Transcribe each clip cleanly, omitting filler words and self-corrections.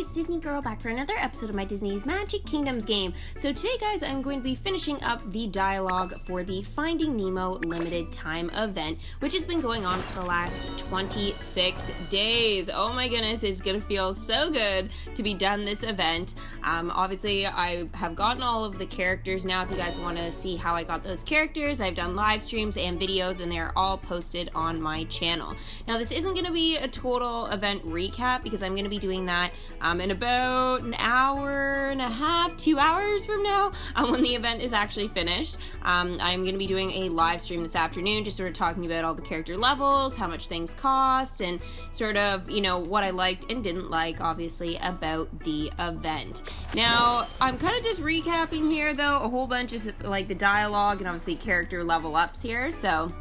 guys, Disney Girl back for another episode of my Disney's Magic Kingdoms game. So today, guys, I'm going to be finishing up the dialogue for the Finding Nemo limited time event, which has been going on for the last 26 days. Oh my goodness, it's gonna feel so good to be done this event. Obviously, I have gotten all of the characters now. If you guys want to see how I got those characters, I've done live streams and videos, and they're all posted on my channel. Now, this isn't going to be a total event recap because I'm going to be doing that in about an hour and a half, 2 hours from now, when the event is actually finished. I'm going to be doing a live stream this afternoon, just sort of talking about all the character levels, how much things cost, and sort of, you know, what I liked and didn't like, obviously, about the event. Now, I'm kind of just recapping here, though, a whole bunch of, like, the dialogue and obviously character level ups here, so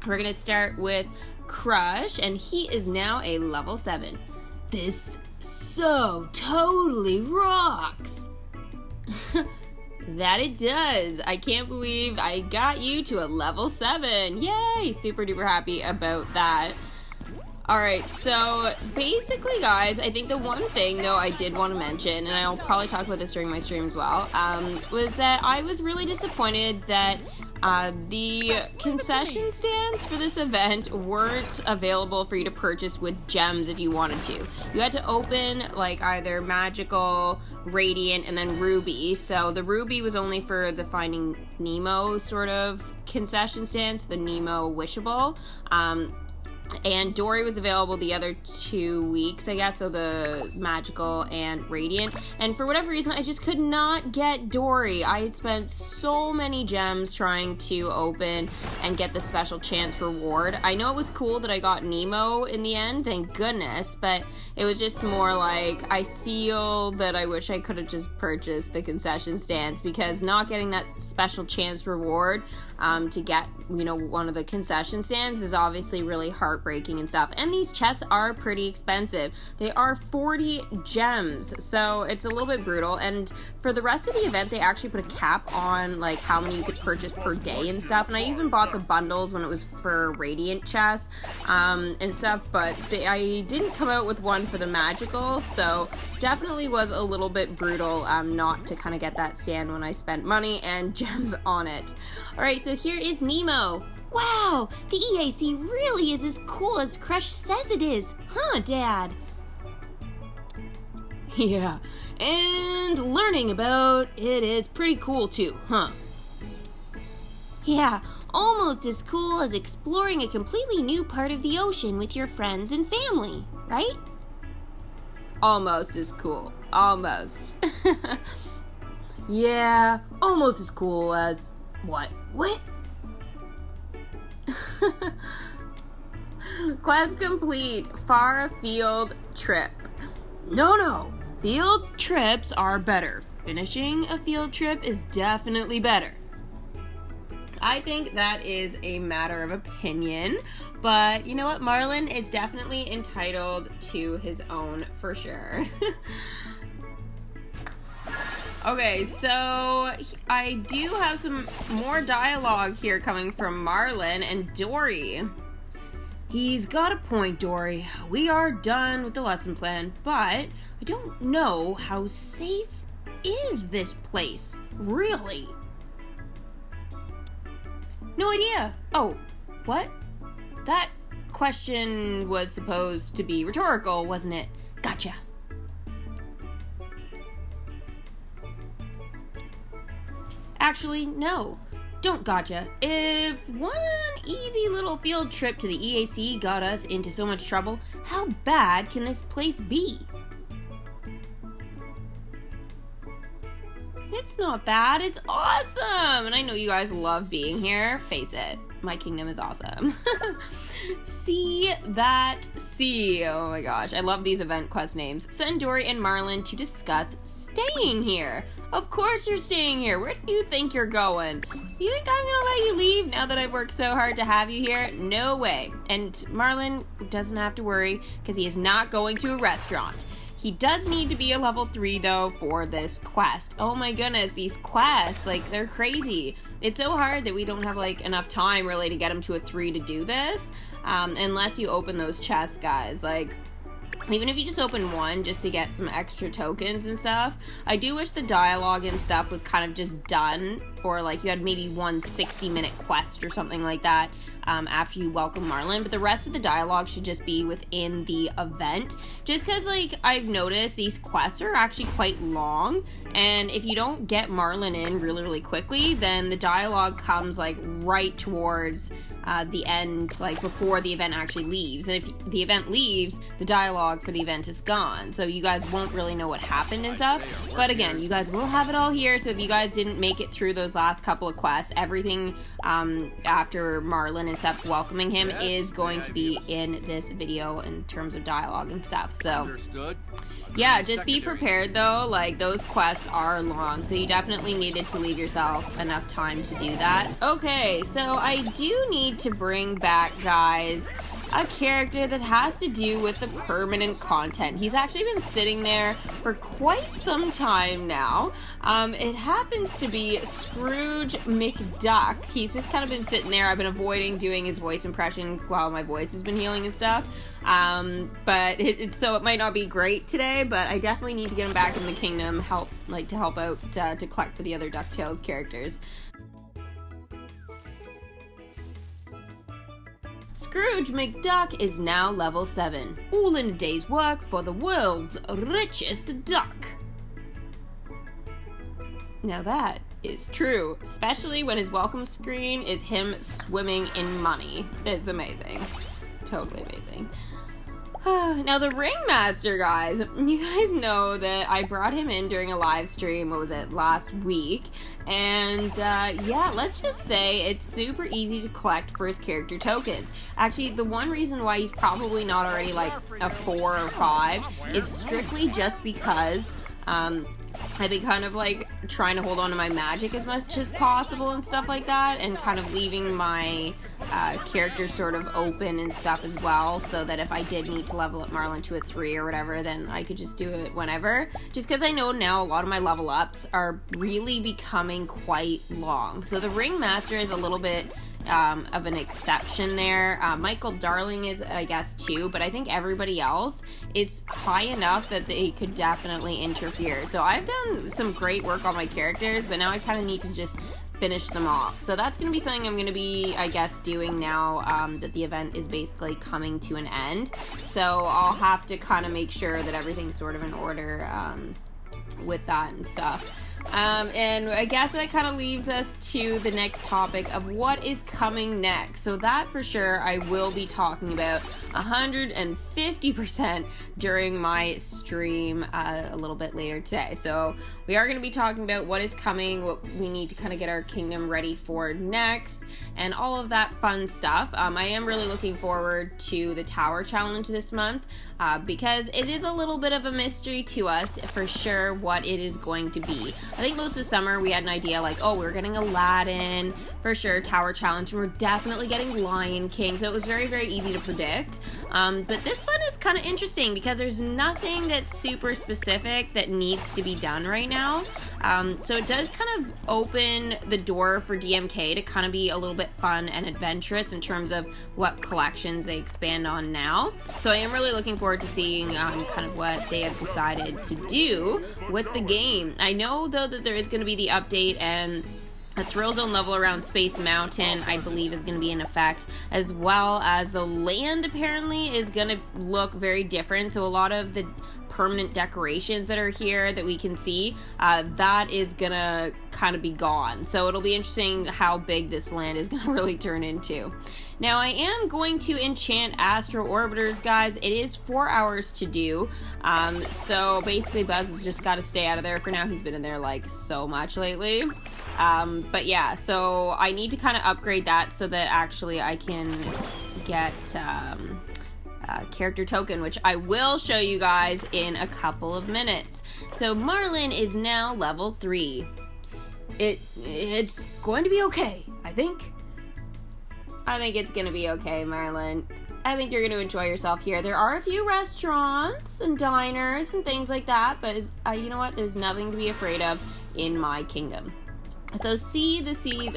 we're going to start with Crush, and he is now a level 7. This so totally rocks! That it does. I can't believe I got you to a level 7. Yay! Super duper happy about that. Alright, so basically, guys, I think the one thing, though, I did want to mention, and I'll probably talk about this during my stream as well, was that I was really disappointed that the concession stands for this event weren't available for you to purchase with gems if you wanted to. You had to open, like, either Magical, Radiant, and then Ruby. So the Ruby was only for the Finding Nemo sort of concession stands, the Nemo Wishable. And Dory was available the other 2 weeks, I guess, so the Magical and Radiant. And for whatever reason, I just could not get Dory. I had spent so many gems trying to open and get the special chance reward. I know it was cool that I got Nemo in the end, thank goodness, but it was just more like, I feel that I wish I could have just purchased the concession stands, because not getting that special chance reward to get, you know, one of the concession stands is obviously really heartbreaking and stuff. And these chests are pretty expensive. They are 40 gems, so it's a little bit brutal. And for the rest of the event, they actually put a cap on, like, how many you could purchase per day and stuff. And I even bought the bundles when it was for Radiant chests and stuff, but I didn't come out with one for the Magical, so definitely was a little bit brutal not to kind of get that stand when I spent money and gems on it. Alright, so here is Nemo. Wow, the EAC really is as cool as Crush says it is, huh, Dad? Yeah, and learning about it is pretty cool too, huh? Yeah, almost as cool as exploring a completely new part of the ocean with your friends and family, right? Almost as cool. Almost. Yeah, almost as cool as... What? What? Quest complete. Far afield trip. No. Field trips are better. Finishing a field trip is definitely better. I think that is a matter of opinion, but you know what? Marlon is definitely entitled to his own for sure. Okay, so I do have some more dialogue here coming from Marlon and Dory. He's got a point, Dory. We are done with the lesson plan, but I don't know how safe is this place, really? No idea. Oh, what? That question was supposed to be rhetorical, wasn't it? Gotcha. Actually, no. Don't gotcha. If one easy little field trip to the EAC got us into so much trouble, how bad can this place be? It's not bad, it's awesome! And I know you guys love being here. Face it, my kingdom is awesome. See that sea. Oh my gosh, I love these event quest names. Send Dory and Marlon to discuss staying here. Of course you're staying here. Where do you think you're going? You think I'm gonna let you leave now that I've worked so hard to have you here? No way. And Marlon doesn't have to worry because he is not going to a restaurant. He does need to be a level 3 though for this quest. Oh my goodness, these quests, like, they're crazy. It's so hard that we don't have, like, enough time really to get him to a 3 to do this. Unless you open those chests, guys. Like, Even if you just open one just to get some extra tokens and stuff. I do wish the dialogue and stuff was kind of just done, or like you had maybe one 60-minute quest or something like that after you welcome Marlon, but the rest of the dialogue should just be within the event, just because like I've noticed these quests are actually quite long, and if you don't get Marlon in really quickly, then the dialogue comes like right towards the end, like before the event actually leaves. And if the event leaves, the dialogue for the event is gone, so you guys won't really know what happened and stuff. But again, you guys will have it all here, so if you guys didn't make it through those last couple of quests, everything after Marlon and stuff welcoming him is going to be in this video in terms of dialogue and stuff. So yeah, just be prepared though, like those quests are long, so you definitely needed to leave yourself enough time to do that. Okay, so I do need to bring back, guys, a character that has to do with the permanent content. He's actually been sitting there for quite some time now. It happens to be Scrooge Mcduck. He's just kind of been sitting there. I've been avoiding doing his voice impression while my voice has been healing and stuff. But so it might not be great today, but I definitely need to get him back in the kingdom, to help out to collect for the other DuckTales characters. Scrooge Mcduck is now level 7, all in a day's work for the world's richest duck. Now that is true, especially when his welcome screen is him swimming in money. It's amazing. Totally amazing. Now the Ringmaster, guys, you guys know that I brought him in during a live stream, what was it, last week, and yeah, let's just say it's super easy to collect for his character tokens. Actually, the one reason why he's probably not already like a 4 or 5 is strictly just because I've been kind of like trying to hold on to my magic as much as possible and stuff like that, and kind of leaving my character sort of open and stuff as well, so that if I did need to level up Marlon to a 3 or whatever, then I could just do it whenever. Just because I know now a lot of my level ups are really becoming quite long. So the Ringmaster is a little bit of an exception there. Michael Darling is, I guess, too, but I think everybody else is high enough that they could definitely interfere. So I've done some great work on my characters, but now I kind of need to just finish them off. So that's going to be something I'm going to be, I guess, doing now that the event is basically coming to an end. So I'll have to kind of make sure that everything's sort of in order with that and stuff. And I guess that kind of leaves us to the next topic of what is coming next. So that for sure I will be talking about 150% during my stream a little bit later today. So we are going to be talking about what is coming, what we need to kind of get our kingdom ready for next, and all of that fun stuff. I am really looking forward to the Tower Challenge this month because it is a little bit of a mystery to us for sure what it is going to be. I think most of the summer we had an idea like, oh, we're getting Aladdin, for sure, Tower Challenge, and we're definitely getting Lion King, so it was very, very easy to predict. But this one is kind of interesting because there's nothing that's super specific that needs to be done right now. So it does kind of open the door for DMK to kind of be a little bit fun and adventurous in terms of what collections they expand on now. So I am really looking forward to seeing kind of what they have decided to do with the game. I know though that there is going to be the update, and a Thrill Zone level around Space Mountain, I believe, is going to be in effect, as well as the land apparently is going to look very different. So a lot of the permanent decorations that are here that we can see, that is going to kind of be gone. So it'll be interesting how big this land is going to really turn into. Now, I am going to enchant Astro Orbiters, guys. It is 4 hours to do. So basically, Buzz has just got to stay out of there for now. He's been in there like so much lately. But yeah, so I need to kind of upgrade that so that actually I can get character token, which I will show you guys in a couple of minutes. So Marlon is now level 3. It's going to be okay, I think. I think it's going to be okay, Marlon. I think you're going to enjoy yourself here. There are a few restaurants and diners and things like that, but you know what? There's nothing to be afraid of in my kingdom. So See the Seas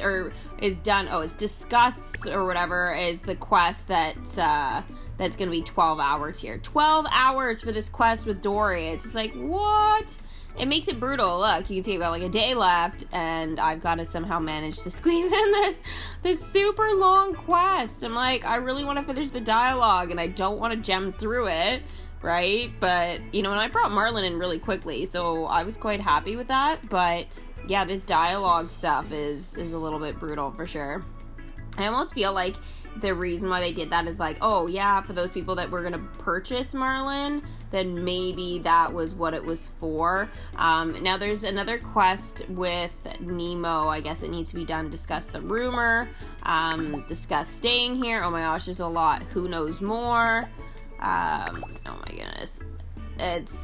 is done. Oh, it's Discuss or whatever is the quest that's gonna be 12 hours here. 12 hours for this quest with Dory. It's just like, what? It makes it brutal. Look, you can see I've got like a day left, and I've got to somehow manage to squeeze in this super long quest. I'm like, I really want to finish the dialogue, and I don't want to gem through it, right? But, you know, and I brought Marlon in really quickly, so I was quite happy with that. But, yeah, this dialogue stuff is a little bit brutal for sure. I almost feel like the reason why they did that is like, oh yeah, for those people that were gonna purchase Marlon, then maybe that was what it was for. Now there's another quest with Nemo. I guess it needs to be done. Discuss the rumor, discuss staying here. Oh my gosh, there's a lot. Who knows more? Oh my goodness.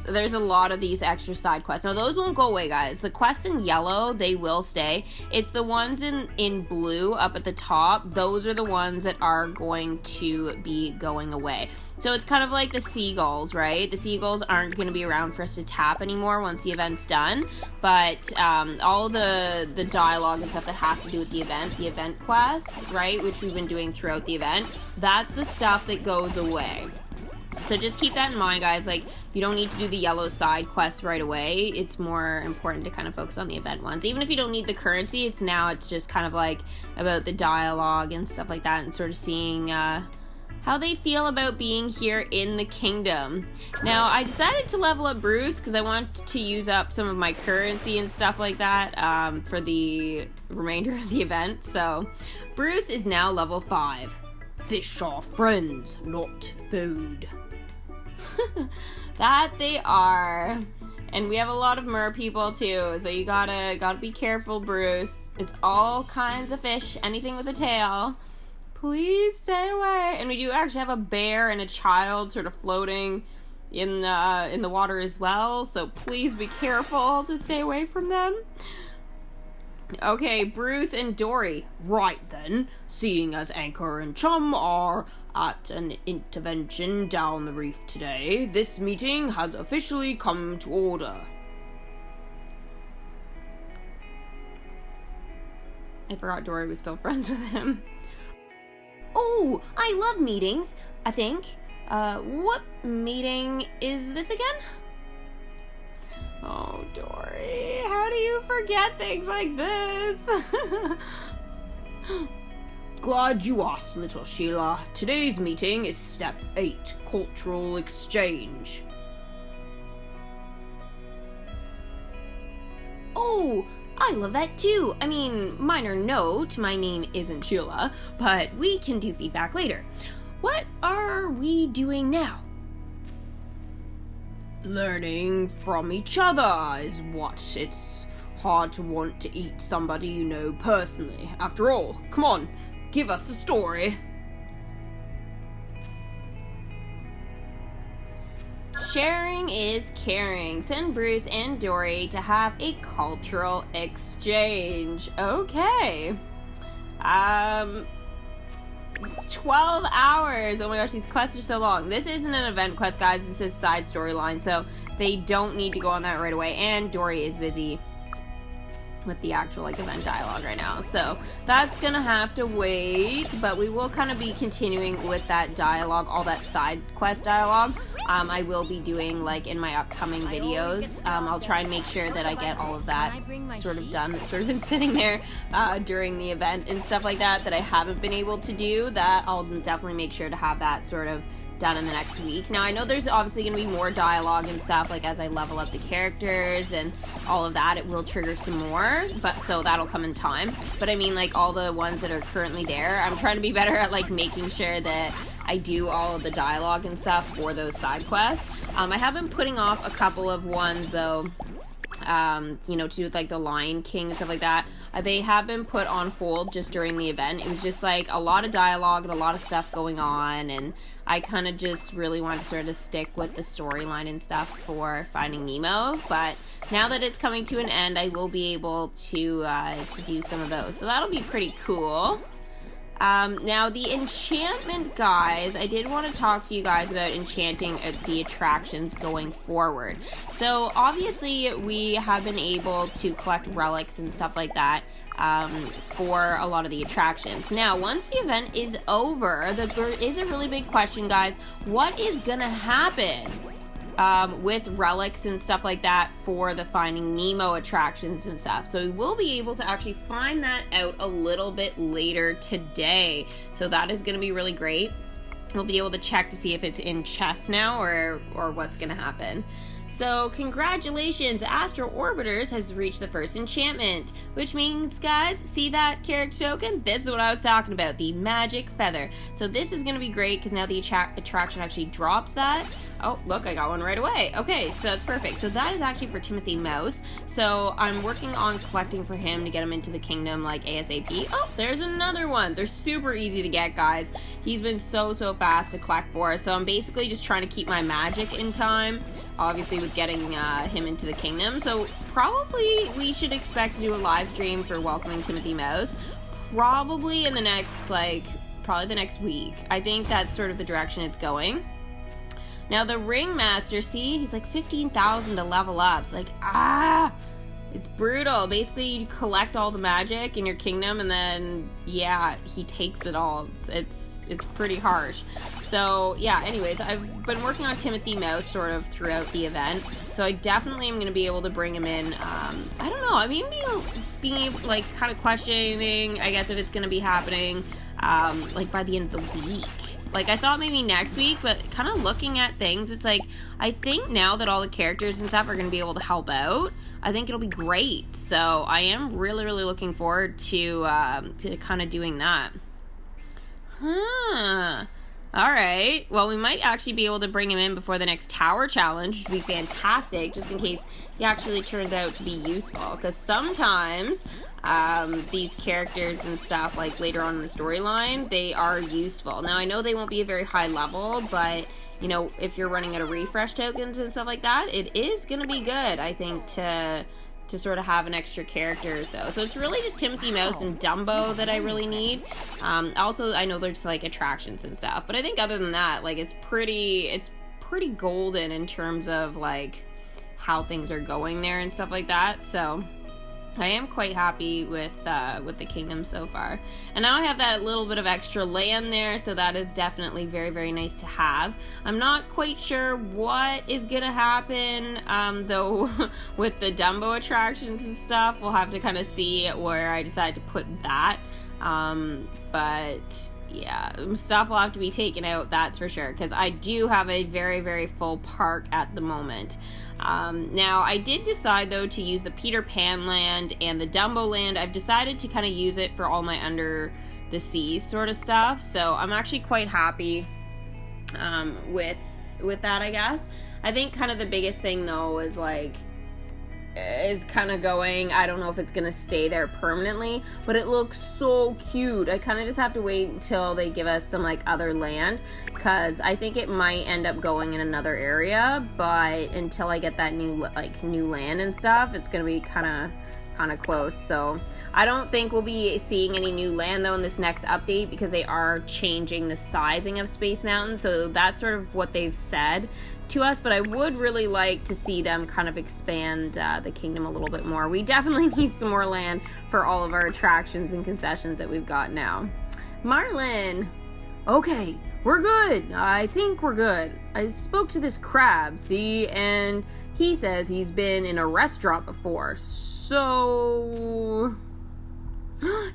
There's a lot of these extra side quests. Now those won't go away, guys. The quests in yellow, they will stay. It's the ones in blue up at the top. Those are the ones that are going to be going away. So it's kind of like the seagulls, right? The seagulls aren't going to be around for us to tap anymore once the event's done. But all the dialogue and stuff that has to do with the event quests, right, which we've been doing throughout the event, that's the stuff that goes away. So just keep that in mind, guys. Like, you don't need to do the yellow side quest right away. It's more important to kind of focus on the event ones. Even if you don't need the currency, it's just kind of like about the dialogue and stuff like that, and sort of seeing how they feel about being here in the kingdom. Now, I decided to level up Bruce because I want to use up some of my currency and stuff like that for the remainder of the event. So Bruce is now level 5. Fish are friends, not food. That they are. And we have a lot of mer people too, so you gotta be careful, Bruce. It's all kinds of fish, anything with a tail. Please stay away. And we do actually have a bear and a child sort of floating in the water as well, so please be careful to stay away from them. Okay, Bruce and Dory. Right then, seeing as Anchor and Chum are at an intervention down the reef today, this meeting has officially come to order. I forgot Dory was still friends with him. Oh, I love meetings, I think. What meeting is this again? Oh, Dory, how do you forget things like this? Glad you asked, little Sheila. Today's meeting is Step 8, Cultural Exchange. Oh, I love that too. I mean, minor note, my name isn't Sheila, but we can do feedback later. What are we doing now? Learning from each other is what. It's hard to want to eat somebody you know personally. After all, come on, give us a story. Sharing is caring. Send Bruce and Dory to have a cultural exchange. Okay. 12 hours. Oh my gosh, these quests are so long. This isn't an event quest, guys. This is side storyline, so they don't need to go on that right away. And Dory is busy with the actual like event dialogue right now, so that's gonna have to wait. But we will kind of be continuing with that dialogue, all that side quest dialogue. I will be doing like in my upcoming videos. I'll try and make sure that I get all of that sort of done. It's sort of been sitting there during the event and stuff like that I haven't been able to do. That I'll definitely make sure to have that sort of done in the next week. Now I know there's obviously going to be more dialogue and stuff, like as I level up the characters and all of that, it will trigger some more, but so that'll come in time. But I mean, like all the ones that are currently there, I'm trying to be better at like making sure that I do all of the dialogue and stuff for those side quests. I have been putting off a couple of ones though, you know, to do with like the Lion King and stuff like that. They have been put on hold just during the event. It was just like a lot of dialogue and a lot of stuff going on, and I kind of just really wanted to sort of stick with the storyline and stuff for Finding Nemo. But now that it's coming to an end, I will be able to do some of those. So that'll be pretty cool. Now the enchantment, guys, I did want to talk to you guys about enchanting the attractions going forward. So obviously we have been able to collect relics and stuff like that for a lot of the attractions. Now, once the event is over, there is a really big question, guys. What is gonna happen with relics and stuff like that for the Finding Nemo attractions and stuff? So we will be able to actually find that out a little bit later today. So that is going to be really great. We'll be able to check to see if it's in chests now or what's going to happen. So congratulations, Astro Orbiters has reached the first enchantment, which means, guys, see that character token? This is what I was talking about, the magic feather. So this is going to be great because now the attraction actually drops that. Oh, look, I got one right away. Okay, so that's perfect. So that is actually for Timothy Mouse. So I'm working on collecting for him to get him into the kingdom like ASAP. Oh, there's another one. They're super easy to get, guys. He's been so fast to collect for. So I'm basically just trying to keep my magic in time, obviously with getting him into the kingdom. So probably we should expect to do a live stream for welcoming Timothy Mouse. Probably in the next, probably the next week. I think that's sort of the direction it's going. Now the Ringmaster, see, he's like 15,000 to level up. It's like, it's brutal. Basically, you collect all the magic in your kingdom, and then, yeah, he takes it all. It's pretty harsh. So, yeah, anyways, I've been working on Timothy Mouse sort of throughout the event, so I definitely am going to be able to bring him in. I don't know, I mean, being able, kind of questioning, I guess, if it's going to be happening, by the end of the week. I thought maybe next week, but kind of looking at things, it's like, I think now that all the characters and stuff are going to be able to help out, I think it'll be great. So I am really looking forward to kind of doing that. Alright, well, we might actually be able to bring him in before the next tower challenge, which would be fantastic, just in case he actually turns out to be useful. Because sometimes these characters and stuff, later on in the storyline, they are useful. Now, I know they won't be a very high level, but, you know, if you're running out of refresh tokens and stuff like that, it is going to be good, I think, to sort of have an extra character or so. So it's really just Timothy Mouse and Dumbo that I really need. Also, I know there's attractions and stuff, but I think other than that, it's pretty golden in terms of how things are going there and stuff like that. So I am quite happy with the kingdom so far. And now I have that little bit of extra land there, so that is definitely very nice to have. I'm not quite sure what is gonna happen, though, with the Dumbo attractions and stuff. We'll have to kind of see where I decide to put that. But yeah, stuff will have to be taken out, that's for sure, because I do have a very full park at the moment. Now, I did decide, though, to use the Peter Pan land and the Dumbo land. I've decided to kind of use it for all my under the seas sort of stuff, so I'm actually quite happy with that, I guess. I think kind of the biggest thing, though, is kind of going, I don't know if it's going to stay there permanently, but it looks so cute. I kind of just have to wait until they give us some other land, because I think it might end up going in another area, but until I get that new land and stuff, it's going to be kind of close. So I don't think we'll be seeing any new land, though, in this next update, because they are changing the sizing of Space Mountain, so that's sort of what they've said to us, but I would really like to see them kind of expand the kingdom a little bit more. We definitely need some more land for all of our attractions and concessions that we've got now. Marlon! Okay, we're good. I think we're good. I spoke to this crab, see, and he says he's been in a restaurant before, so...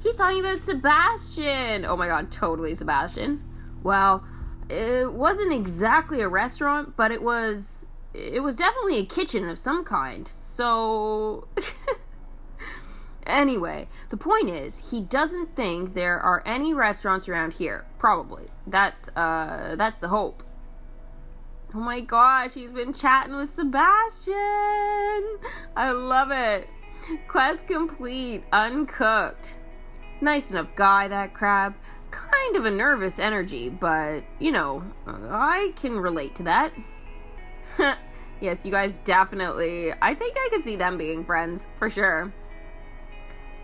He's talking about Sebastian! Oh my god, totally Sebastian. Well, it wasn't exactly a restaurant, but it was definitely a kitchen of some kind. So anyway, the point is, he doesn't think there are any restaurants around here. Probably. That's the hope. Oh my gosh, he's been chatting with Sebastian. I love it. Quest complete. Uncooked. Nice enough guy, that crab. Kind of a nervous energy, but, you know, I can relate to that. Yes, you guys definitely, I think I could see them being friends, for sure.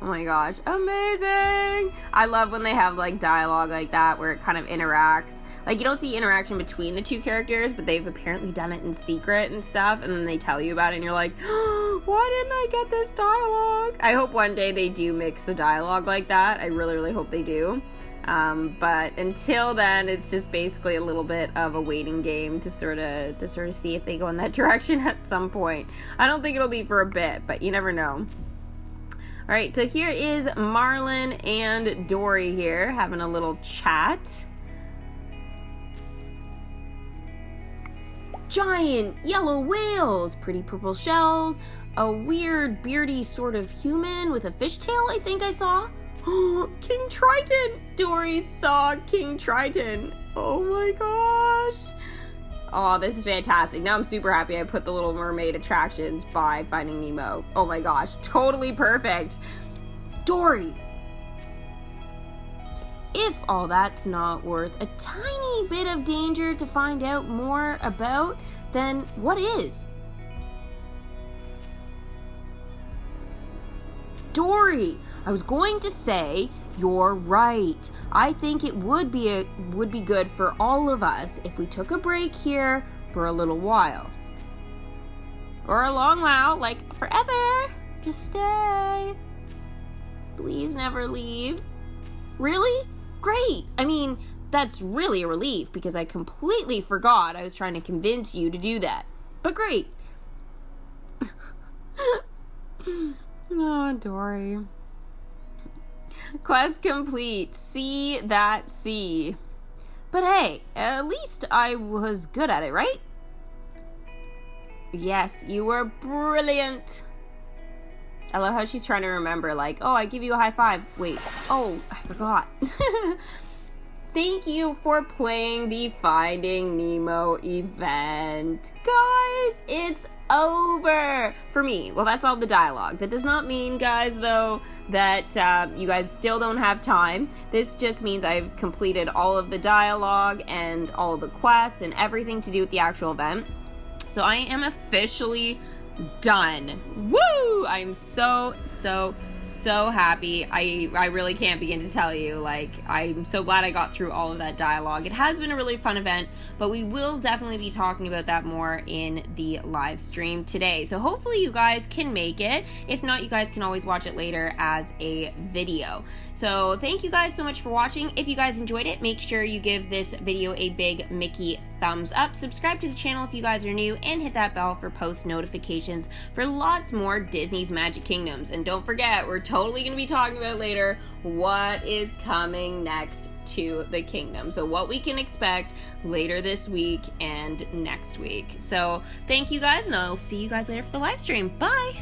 Oh my gosh, amazing! I love when they have, dialogue like that, where it kind of interacts. You don't see interaction between the two characters, but they've apparently done it in secret and stuff, and then they tell you about it, and you're like, oh, Why didn't I get this dialogue? I hope one day they do mix the dialogue like that. I really, really hope they do. But until then, it's just basically a little bit of a waiting game to sort of see if they go in that direction at some point. I don't think it'll be for a bit, but you never know. All right, so here is Marlon and Dory here having a little chat. Giant yellow whales, pretty purple shells, a weird beardy sort of human with a fishtail I think I saw. King Triton! Dory saw King Triton. Oh my gosh. Oh, this is fantastic. Now I'm super happy I put the Little Mermaid attractions by Finding Nemo. Oh my gosh, totally perfect. Dory! If all that's not worth a tiny bit of danger to find out more about, then what is? Dory, I was going to say, you're right. I think it would be good for all of us if we took a break here for a little while. Or a long while, like forever. Just stay. Please never leave. Really? Great. I mean, that's really a relief because I completely forgot I was trying to convince you to do that. But great. Oh, Dory. Quest complete. See that sea. But hey, at least I was good at it, right? Yes, you were brilliant. I love how she's trying to remember, like, oh, I give you a high five. Wait, oh, I forgot. Thank you for playing the Finding Nemo event. Guys, it's over for me. Well, that's all the dialogue. That does not mean, guys, though, that you guys still don't have time. This just means I've completed all of the dialogue and all of the quests and everything to do with the actual event. So I am officially done. Woo! I'm so happy. I really can't begin to tell you. Like, I'm so glad I got through all of that dialogue. It has been a really fun event, but we will definitely be talking about that more in the live stream today. So hopefully you guys can make it. If not, you guys can always watch it later as a video. So thank you guys so much for watching. If you guys enjoyed it, make sure you give this video a big Mickey thumbs up. Subscribe to the channel if you guys are new, and hit that bell for post notifications for lots more Disney's Magic Kingdoms. And don't forget, we're totally going to be talking about later what is coming next to the kingdom. So what we can expect later this week and next week. So thank you guys, and I'll see you guys later for the live stream. Bye!